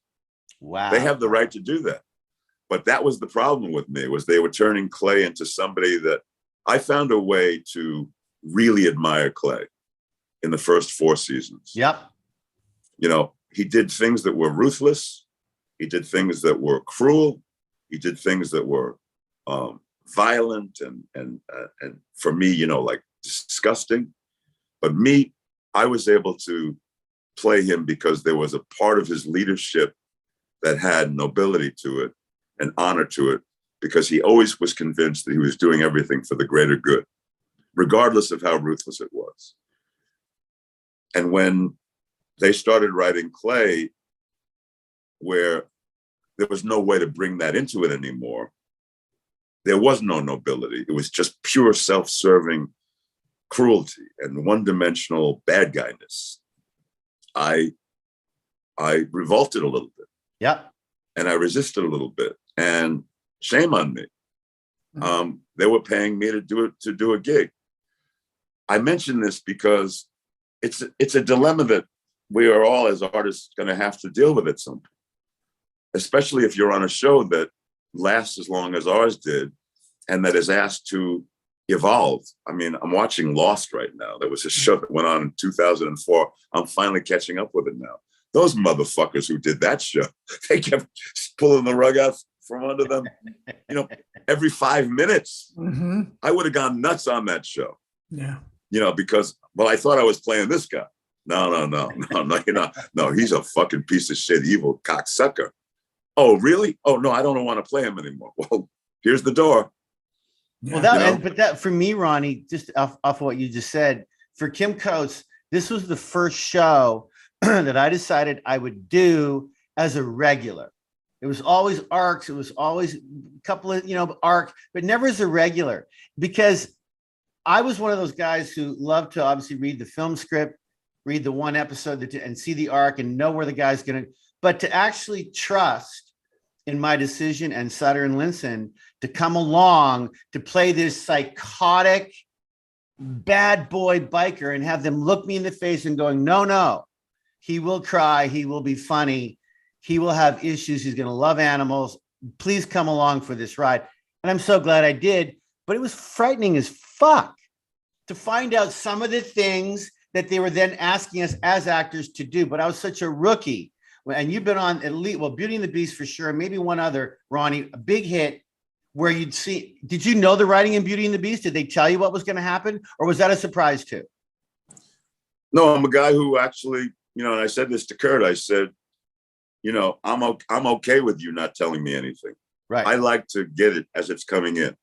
wow, they have the right to do that. But that was the problem with me, was they were turning Clay into somebody that I found a way to really admire Clay in the first 4 seasons. Yep. You know, he did things that were ruthless. He did things that were cruel. He did things that were violent and for me, you know, like disgusting. But me, I was able to play him because there was a part of his leadership that had nobility to it and honor to it, because he always was convinced that he was doing everything for the greater good, regardless of how ruthless it was. And when they started writing Clay, where there was no way to bring that into it anymore, there was no nobility. It was just pure self-serving cruelty and one-dimensional bad guyness. I revolted a little bit. Yeah. And I resisted a little bit. And shame on me. They were paying me to do a gig. I mention this because it's a dilemma that we are all as artists going to have to deal with at some point, especially if you're on a show that lasts as long as ours did and that is asked to evolve. I mean, I'm watching Lost right now. There was a show that went on in 2004. I'm finally catching up with it now. Those motherfuckers who did that show, they kept pulling the rug out from under them, you know, every 5 minutes. Mm-hmm. I would have gone nuts on that show. Yeah. You know, because, well, I thought I was playing this guy. No, you're not. No, he's a fucking piece of shit, evil cocksucker. Oh, really? Oh, no, I don't want to play him anymore. Well, here's the door. Well, that for me, Ronnie, just off of what you just said, for Kim Coates, this was the first show that I decided I would do as a regular. It was always arcs. It was always a couple of, arc, but never as a regular, because I was one of those guys who loved to obviously read the film script, read the one episode and see the arc and know where the guy's going to, but to actually trust in my decision and Sutter and Linson to come along to play this psychotic bad boy biker and have them look me in the face and going, no, he will cry. He will be funny. He will have issues. He's going to love animals. Please come along for this ride. And I'm so glad I did, but it was frightening as fuck to find out some of the things that they were then asking us as actors to do. But I was such a rookie. And you've been on at least, Beauty and the Beast for sure, maybe one other, Ronnie, a big hit where you'd see, did you know the writing in Beauty and the Beast? Did they tell you what was going to happen? Or was that a surprise too? No, I'm a guy who actually, and I said this to Kurt, I said, I'm okay with you not telling me anything. Right. I like to get it as it's coming in,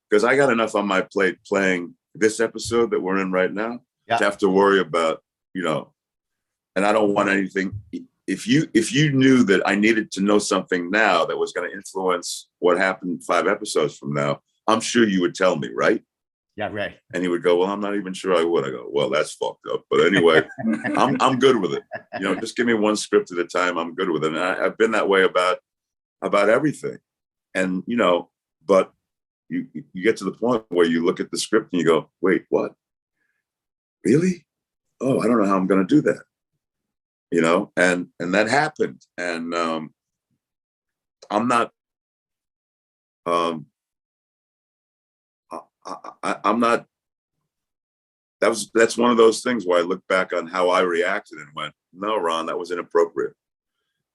because I got enough on my plate playing this episode that we're in right now to have to worry about, and I don't want anything. If you knew that I needed to know something now that was going to influence what happened 5 episodes from now, I'm sure you would tell me, right? Yeah, right. And he would go, well, I'm not even sure I would. I go, well, that's fucked up. But anyway, I'm good with it. Just give me one script at a time. I'm good with it. And I've been that way about everything. And, but you get to the point where you look at the script and you go, wait, what? Really? Oh, I don't know how I'm going to do that. And that happened. And I'm not, I'm not, that's one of those things where I look back on how I reacted and went, no, Ron, that was inappropriate.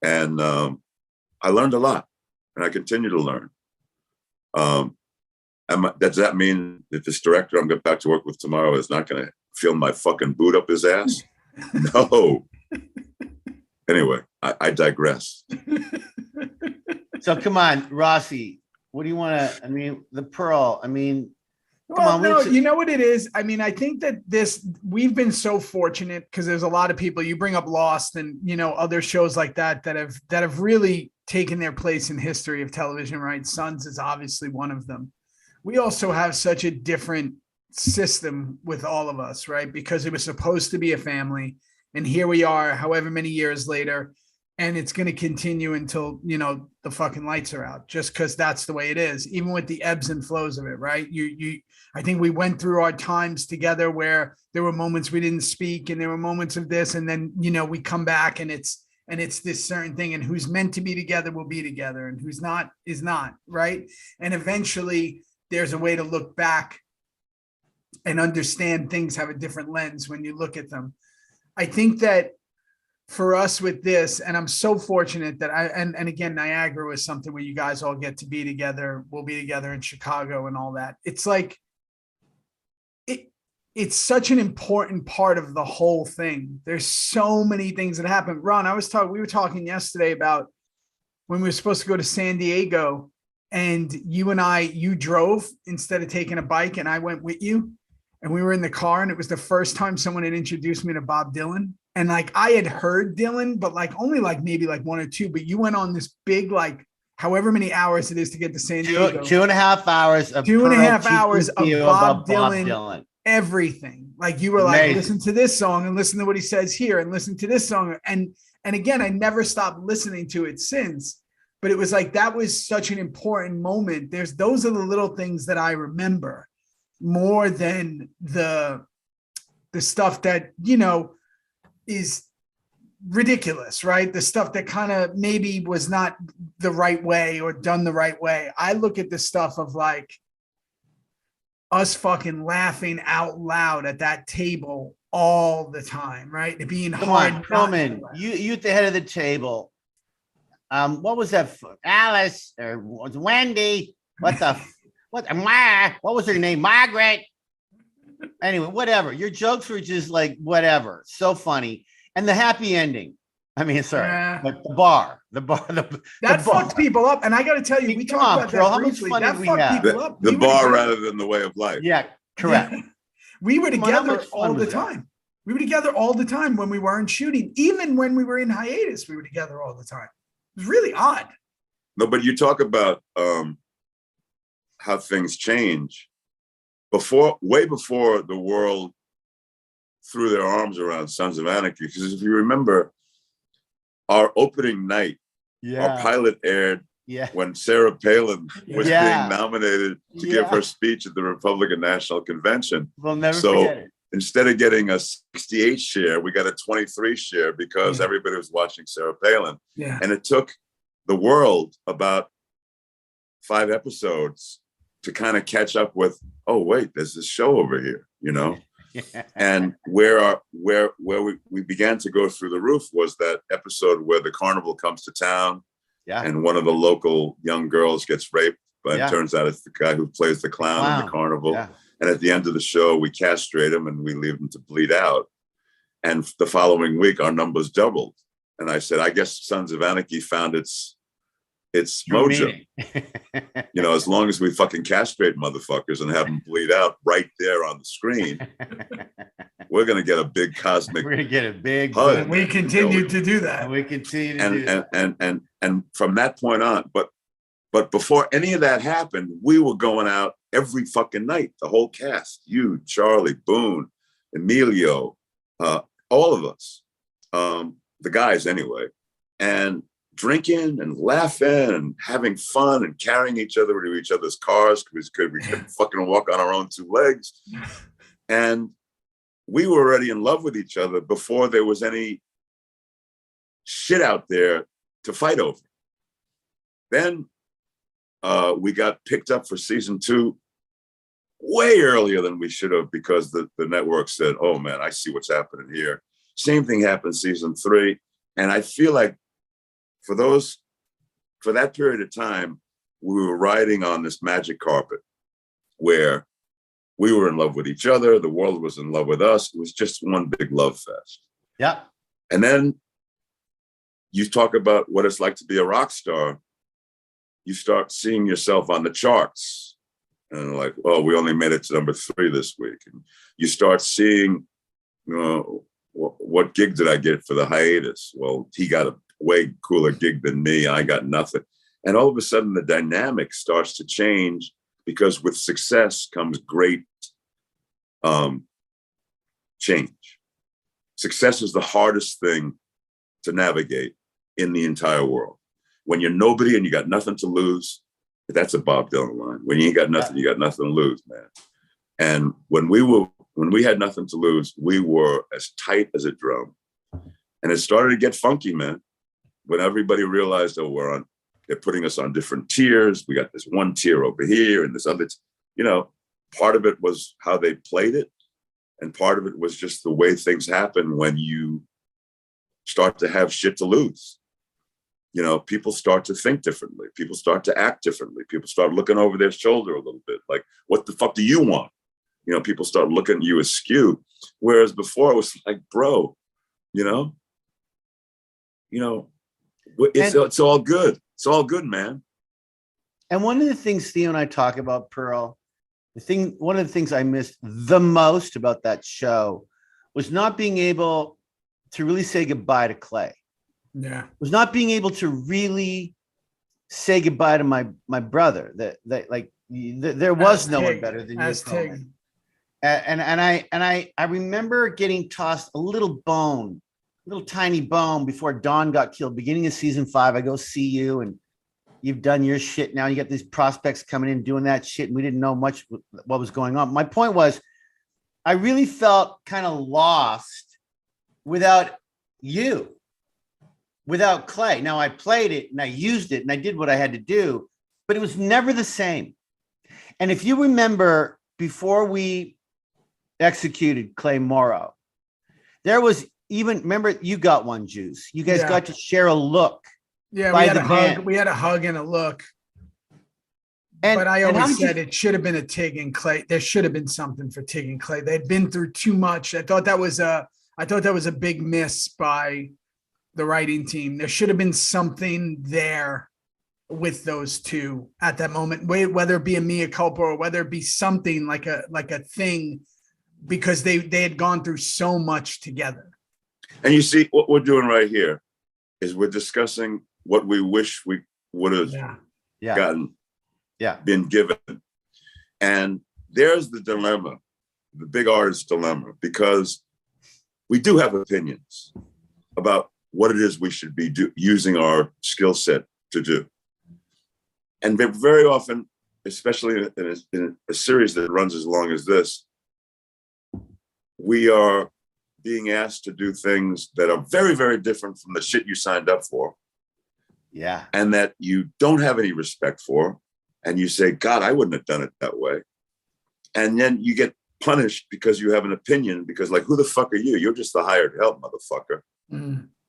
And I learned a lot, and I continue to learn. Does that mean that this director I'm going back to work with tomorrow is not going to feel my fucking boot up his ass? No. Anyway, I digress. So come on, Rossi, what do you want to, the Pearl, Well, no, you know what it is? I think that we've been so fortunate because there's a lot of people, you bring up Lost and, other shows like that have really taken their place in history of television, right? Sons is obviously one of them. We also have such a different system with all of us, right? Because it was supposed to be a family. And here we are, however many years later, and it's going to continue until, the fucking lights are out, just because that's the way it is, even with the ebbs and flows of it, right? I think we went through our times together where there were moments we didn't speak and there were moments of this. And then, we come back and it's this certain thing, and who's meant to be together will be together and who's not is not, right? And eventually there's a way to look back and understand things have a different lens when you look at them. I think that for us with this, and I'm so fortunate that and again, Niagara was something where you guys all get to be together. We'll be together in Chicago and all that. It's like, it's such an important part of the whole thing. There's so many things that happen. Ron, we were talking yesterday about when we were supposed to go to San Diego, and you drove instead of taking a bike, and I went with you, and we were in the car, and it was the first time someone had introduced me to Bob Dylan. And I had heard Dylan, but only maybe 1 or 2, but you went on this big, however many hours it is to get to San Diego. 2.5 hours of 2.5 hours of Bob Dylan. Everything. You were amazing. Listen to this song and listen to what he says here and listen to this song. And again, I never stopped listening to it since, but it was that was such an important moment. Those are the little things that I remember more than the stuff that, is ridiculous, right? The stuff that kind of maybe was not the right way or done the right way. I look at the stuff of us fucking laughing out loud at that table all the time, right? It being hard. Perlman, you at the head of the table. What was that? Alice or was Wendy? What was her name? Margaret. Anyway, whatever. Your jokes were just whatever. So funny. And the happy ending. But the bar. That fucked people up. And I got to tell you, we talked about that briefly. That fucked people up. The bar rather than the way of life. Yeah, correct. We were together all the time. We were together all the time when we weren't shooting. Even when we were in hiatus, we were together all the time. It was really odd. No, but you talk about how things change. Way before the world threw their arms around Sons of Anarchy, because if you remember, our opening night, our pilot aired when Sarah Palin was being nominated to give her speech at the Republican National Convention. We'll never forget it. Instead of getting a 68 share, we got a 23 share because everybody was watching Sarah Palin. Yeah. And it took the world about 5 episodes to kind of catch up with, oh, wait, there's this show over here, you know? And where we began to go through the roof was that episode where the carnival comes to town and one of the local young girls gets raped, but it turns out it's the guy who plays the clown in the carnival. Yeah. And at the end of the show, we castrate him and we leave him to bleed out. And the following week, our numbers doubled. And I said, I guess Sons of Anarchy found its mojo. You know, as long as we fucking castrate motherfuckers and have them bleed out right there on the screen, we're going to get a big cosmic. We're going to get a big hug. We continue to do that. We continue to do that. And from that point on, but before any of that happened, we were going out every fucking night, the whole cast, you, Charlie, Boone, Emilio, all of us, the guys anyway, and drinking and laughing and having fun and carrying each other to each other's cars because we couldn't fucking walk on our own 2 legs. And we were already in love with each other before there was any shit out there to fight over. Then we got picked up for season 2 way earlier than we should have because the network said, oh man, I see what's happening here. Same thing happened season 3. And I feel like for that period of time, we were riding on this magic carpet where we were in love with each other. The world was in love with us. It was just one big love fest. Yeah. And then you talk about what it's like to be a rock star. You start seeing yourself on the charts and like, oh, we only made it to number 3 this week. And you start seeing, what gig did I get for the hiatus? Well, he got a way cooler gig than me. I got nothing. And all of a sudden the dynamic starts to change because with success comes great change. Success is the hardest thing to navigate in the entire world. When you're nobody and you got nothing to lose, that's a Bob Dylan line. When you ain't got nothing, you got nothing to lose, man. And when we had nothing to lose, we were as tight as a drum. And it started to get funky, man. When everybody realized, oh, they're putting us on different tiers. We got this one tier over here and this other, part of it was how they played it. And part of it was just the way things happen when you start to have shit to lose. People start to think differently. People start to act differently. People start looking over their shoulder a little bit. Like, what the fuck do you want? People start looking at you askew. Whereas before it was like, bro, it's all good. It's all good, man. And one of the things Theo and I talk about, Pearl, one of the things I missed the most about that show was not being able to really say goodbye to Clay. Yeah. Was not being able to really say goodbye to my brother. There was no one better than you. And I remember getting tossed a little tiny bone before Don got killed. Beginning of season 5, I go see you and you've done your shit now. You got these prospects coming in doing that shit. And we didn't know much what was going on. My point was, I really felt kind of lost without you, without Clay. Now I played it and I used it and I did what I had to do, but it was never the same. And if you remember, before we executed Clay Morrow, there was remember, you got one, Juice. You guys got to share a look. Yeah, we had a hug and a look. But I always said it should have been a Tig and Clay. There should have been something for Tig and Clay. They'd been through too much. I thought that was a big miss by the writing team. There should have been something there with those two at that moment, whether it be a mea culpa or whether it be something like a thing, because they had gone through so much together. And you see, what we're doing right here is we're discussing what we wish would have gotten, been given. And there's the dilemma, the big artist dilemma, because we do have opinions about what it is we should be using our skill set to do. And very often, especially in a series that runs as long as this, we are being asked to do things that are very, very different from the shit you signed up for. Yeah. And that you don't have any respect for. And you say, God, I wouldn't have done it that way. And then you get punished because you have an opinion, because like, who the fuck are you? You're just the hired help, motherfucker.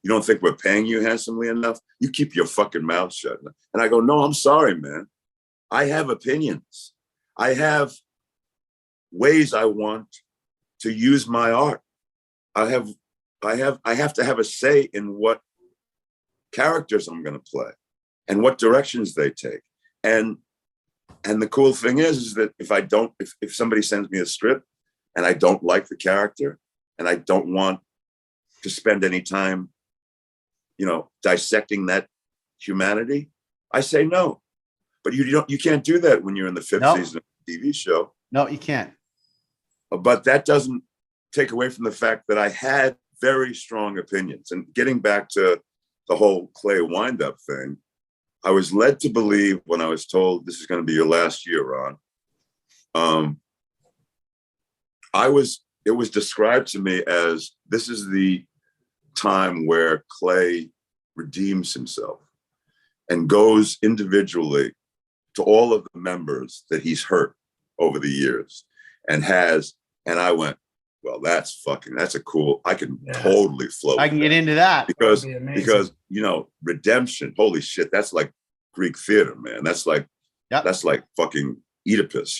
You don't think we're paying you handsomely enough? You keep your fucking mouth shut. And I go, no, I'm sorry, man. I have opinions. I have ways I want to use my art. I have to have a say in what characters I'm going to play and what directions they take. And the cool thing is that if somebody sends me a script and I don't like the character and I don't want to spend any time, dissecting that humanity, I say no. But you can't do that when you're in the fifth season of a TV show. No, you can't. But that doesn't take away from the fact that I had very strong opinions. And getting back to the whole Clay wind-up thing, I was led to believe when I was told this is going to be your last year, Ron. It was described to me as this is the time where Clay redeems himself and goes individually to all of the members that he's hurt over the years and I went, well, that's a cool, I can totally flow. I can get into that because, redemption, holy shit. That's like Greek theater, man. That's like fucking Oedipus,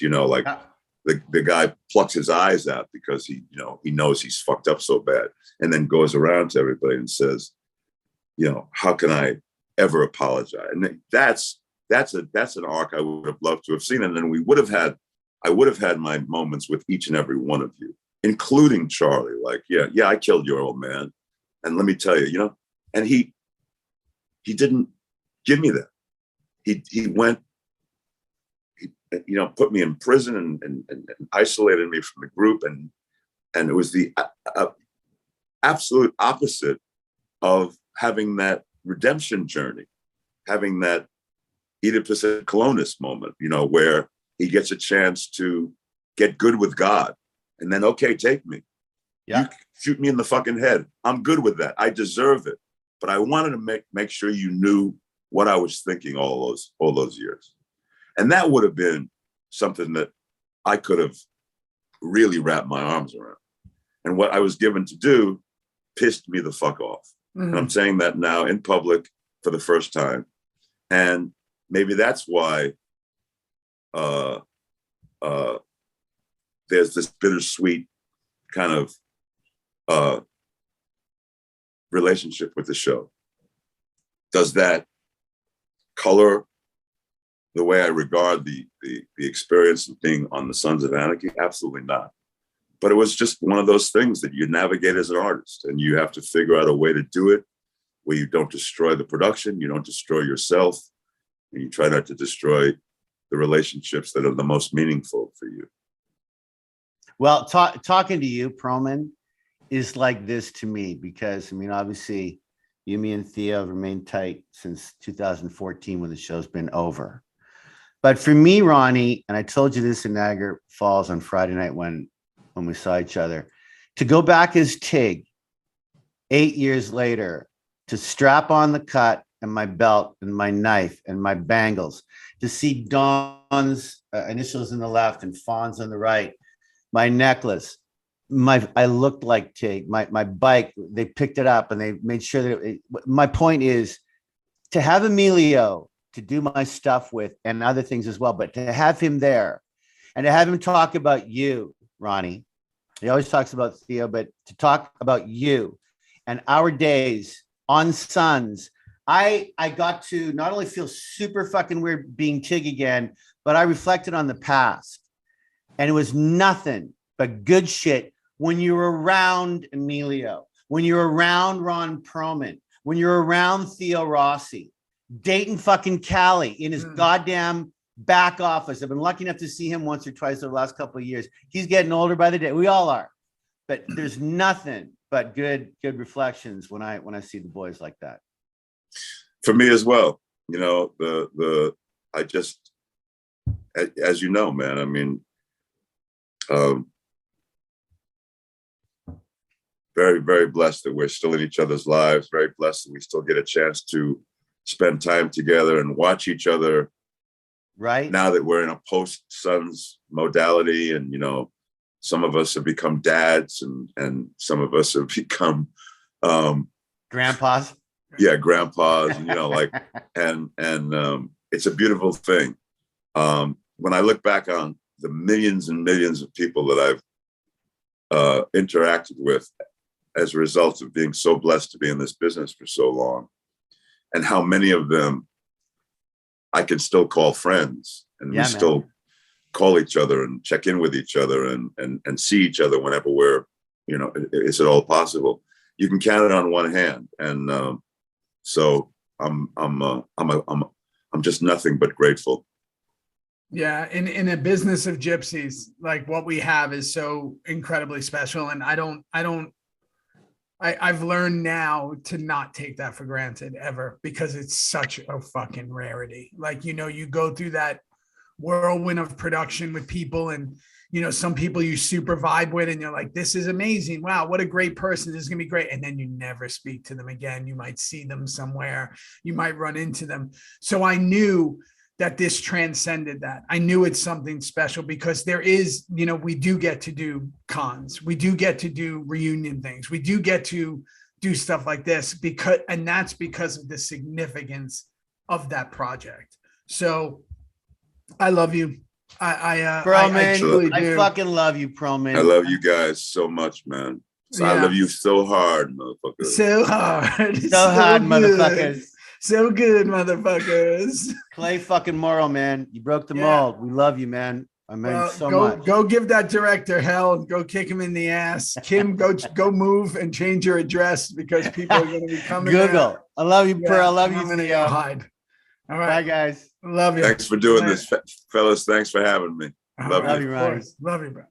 the guy plucks his eyes out because he knows he's fucked up so bad, and then goes around to everybody and says, how can I ever apologize? And that's an arc I would have loved to have seen. And then I would have had my moments with each and every one of you, including Charlie. Like, yeah, I killed your old man. And let me tell you, and he didn't give me that. He went, put me in prison and isolated me from the group. And it was the absolute opposite of having that redemption journey, having that Oedipus and Colonus moment, where he gets a chance to get good with God. And then, okay, take me. Yeah. You shoot me in the fucking head. I'm good with that. I deserve it. But I wanted to make sure you knew what I was thinking all those years. And that would have been something that I could have really wrapped my arms around. And what I was given to do pissed me the fuck off. And I'm saying that now in public for the first time. And maybe that's why there's this bittersweet kind of relationship with the show. Does that color the way I regard the experience of being on the Sons of Anarchy? Absolutely not. But it was just one of those things that you navigate as an artist, and you have to figure out a way to do it where you don't destroy the production, you don't destroy yourself, and you try not to destroy the relationships that are the most meaningful for you. Well, talking to you, Perlman, is like this to me, because, obviously, you, me, and Theo have remained tight since 2014 when the show's been over. But for me, Ronnie, and I told you this in Niagara Falls on Friday night when we saw each other, to go back as Tig 8 years later, to strap on the cut and my belt and my knife and my bangles, to see Dawn's initials on the left and Fawn's on the right, my necklace, I looked like Tig, my bike, they picked it up and they made sure that my point is to have Emilio to do my stuff with and other things as well, but to have him there and to have him talk about you, Ronnie. He always talks about Theo, but to talk about you and our days on Sons, I got to not only feel super fucking weird being Tig again, but I reflected on the past. And it was nothing but good shit when you're around Emilio, when you're around Ron Perlman, when you're around Theo Rossi. Dayton fucking Cali in his goddamn back office. I've been lucky enough to see him once or twice over the last couple of years. He's getting older by the day. We all are. But there's nothing but good reflections when I see the boys like that. For me as well. You know, I just, as you know, man, I mean, very, very blessed that we're still in each other's lives. Very blessed that we still get a chance to spend time together and watch each other. Right. Now that we're in a post-Sons modality, and, you know, some of us have become dads and some of us have become grandpas. Yeah, grandpas, and, you know, like, and it's a beautiful thing. When I look back on the millions and millions of people that I've interacted with as a result of being so blessed to be in this business for so long, and how many of them I can still call friends, and we still call each other and check in with each other and see each other whenever we're, you know, is it all possible? You can count it on one hand, and so I'm just nothing but grateful. Yeah, in a business of gypsies, like what we have is so incredibly special, and I've learned now to not take that for granted ever, because it's such a fucking rarity. Like, you know, you go through that whirlwind of production with people, and, you know, some people you super vibe with and you're like, this is amazing. Wow, what a great person. This is gonna be great. And then you never speak to them again. You might see them somewhere. You might run into them. So I knew that this transcended that. I knew it's something special, because there is, you know, we do get to do cons. We do get to do reunion things. We do get to do stuff like this, and that's because of the significance of that project. So I love you. I truly do. I fucking love you, Perlman. I love you guys so much, man. So I love you so hard, motherfuckers. So hard. So hard, motherfuckers. So good, motherfuckers. Clay fucking Morrow, man. You broke the mold. We love you, man. I mean, so much. Go give that director hell. Go kick him in the ass. Kim, go move and change your address, because people are going to be coming. Google. I love you, Pearl. I love you, Theo. Hide. All right. Bye, guys. Love you. Thanks for doing this, fellas. Thanks for having me. Love you, Ronnie. Love you, bro.